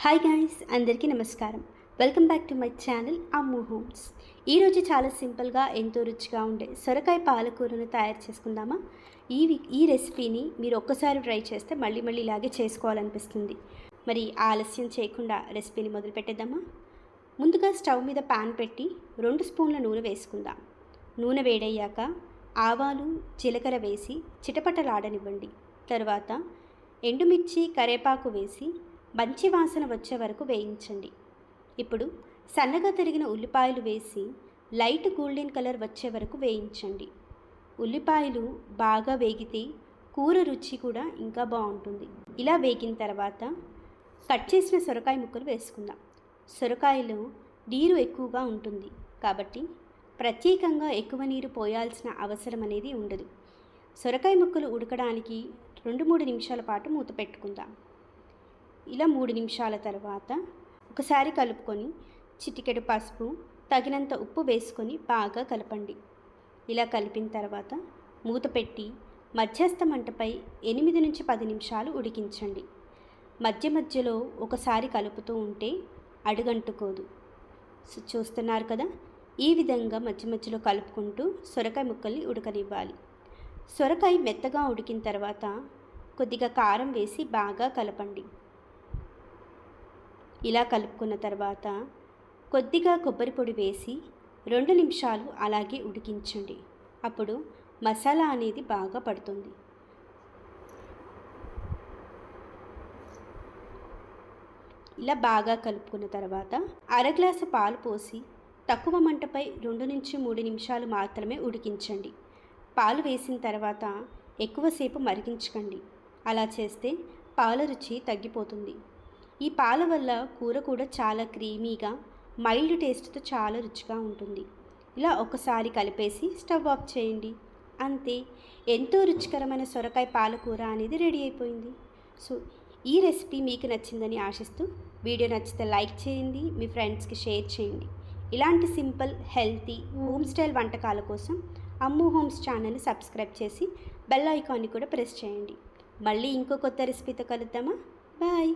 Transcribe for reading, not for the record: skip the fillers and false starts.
Hi guys, అందరికీ నమస్కారం. Welcome back to my channel Ammu homes. ఈరోజు చాలా సింపుల్గా ఎంతో రుచిగా ఉండే సొరకాయ పాలకూరను తయారు చేసుకుందామా. ఈ రెసిపీని మీరు ఒక్కసారి ట్రై చేస్తే మళ్ళీ ఇలాగే చేసుకోవాలనిపిస్తుంది. మరి ఆలస్యం చేయకుండా రెసిపీని మొదలు పెట్టేద్దామా. ముందుగా స్టవ్ మీద పాన్ పెట్టి 2 స్పూన్ల నూనె వేసుకుందాం. నూనె వేడయ్యాక ఆవాలు, జీలకర్ర వేసి చిటపటలాడనివ్వండి. తర్వాత ఎండుమిర్చి, కరివేపాకు వేసి మంచి వాసన వచ్చే వరకు వేయించండి. ఇప్పుడు సన్నగా తరిగిన ఉల్లిపాయలు వేసి లైట్ గోల్డెన్ కలర్ వచ్చే వరకు వేయించండి. ఉల్లిపాయలు బాగా వేగితే కూర రుచి కూడా ఇంకా బాగుంటుంది. ఇలా వేగిన తర్వాత కట్ చేసిన సొరకాయ ముక్కలు వేసుకుందాం. సొరకాయలో నీరు ఎక్కువగా ఉంటుంది కాబట్టి ప్రత్యేకంగా ఎక్కువ నీరు పోయాల్సిన అవసరం అనేది ఉండదు. సొరకాయ ముక్కలు ఉడకడానికి 2-3 నిమిషాల పాటు మూత పెట్టుకుందాం. ఇలా 3 నిమిషాల తర్వాత ఒకసారి కలుపుకొని చిటికెడు పసుపు, తగినంత ఉప్పు వేసుకొని బాగా కలపండి. ఇలా కలిపిన తర్వాత మూత పెట్టి మధ్యస్థ మంటపై 8-10 నిమిషాలు ఉడికించండి. మధ్యలో ఒకసారి కలుపుతూ ఉంటే అడుగంటుకోదు. చూస్తున్నారు కదా, ఈ విధంగా మధ్యలో కలుపుకుంటూ సొరకాయ ముక్కల్ని ఉడకనివ్వాలి. సొరకాయ మెత్తగా ఉడికిన తర్వాత కొద్దిగా కారం వేసి బాగా కలపండి. ఇలా కలుపుకున్న తర్వాత కొద్దిగా కొబ్బరి పొడి వేసి 2 నిమిషాలు అలాగే ఉడికించండి. అప్పుడు మసాలా అనేది బాగా పడుతుంది. ఇలా బాగా కలుపుకున్న తర్వాత అరగ్లాసు పాలు పోసి తక్కువ మంటపై 2-3 నిమిషాలు మాత్రమే ఉడికించండి. పాలు వేసిన తర్వాత ఎక్కువసేపు మరిగించకండి. అలా చేస్తే పాల రుచి తగ్గిపోతుంది. ఈ పాల వల్ల కూర కూడా చాలా క్రీమీగా, మైల్డ్ టేస్ట్తో చాలా రుచిగా ఉంటుంది. ఇలా ఒకసారి కలిపేసి స్టవ్ ఆఫ్ చేయండి. అంతే, ఎంతో రుచికరమైన సొరకాయ పాలకూర అనేది రెడీ అయిపోయింది. సో ఈ రెసిపీ మీకు నచ్చిందని ఆశిస్తూ, వీడియో నచ్చితే లైక్ చేయండి, మీ ఫ్రెండ్స్కి షేర్ చేయండి. ఇలాంటి సింపుల్, హెల్తీ, హోమ్ స్టైల్ వంటకాల కోసం అమ్ము హోమ్స్ ఛానల్ని సబ్స్క్రైబ్ చేసి బెల్ ఐకాన్ని కూడా ప్రెస్ చేయండి. మళ్ళీ ఇంకో కొత్త రెసిపీతో కలుద్దామా. బాయ్.